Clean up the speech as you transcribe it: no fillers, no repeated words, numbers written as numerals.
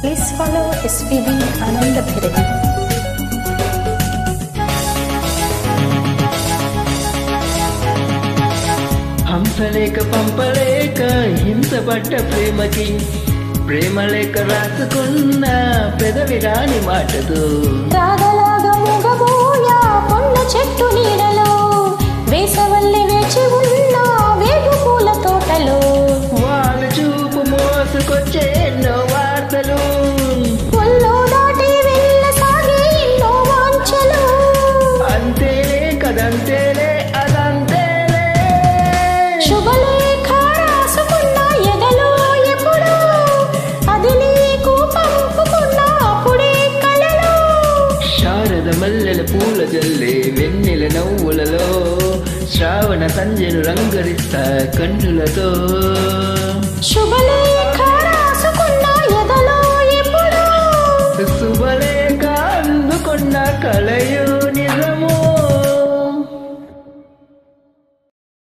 Please follow SPB Ananda Bhairavi. హంసలేక పంపలేక హింసపడ్డ ప్రేమకి ప్రేమలేక రాసుకున్న పెదవి రాని మాటతో రాగలాగా మూగబోయా పొన్న చెట్టు నీడలో వేసవల్లి వేచి ఉన్న వేగు పూల తోటలో వాళ్ళు చూపు మోసుకొచ్చే ఎన్నో వార్తలు ఒళ్ళో దాటి వెళ్ళసాగే ఎన్నో వాంఛలు అంతేలే కదంతేలే అదంతేలే శుభలేఖ రాసుకున్న ఎదలో ఎప్పుడు అది నీకు పంపుకున్న అప్పుడే కలలో శారద మల్లెల పూల జల్లే వెన్నెల నవ్వులలో శ్రావణ సంజను రంగరిస్తా కన్నులతో శుభలేఖ రాసుకున్న ఎదలో ఎప్పుడు శుభలేఖ అందుకున్న కలయ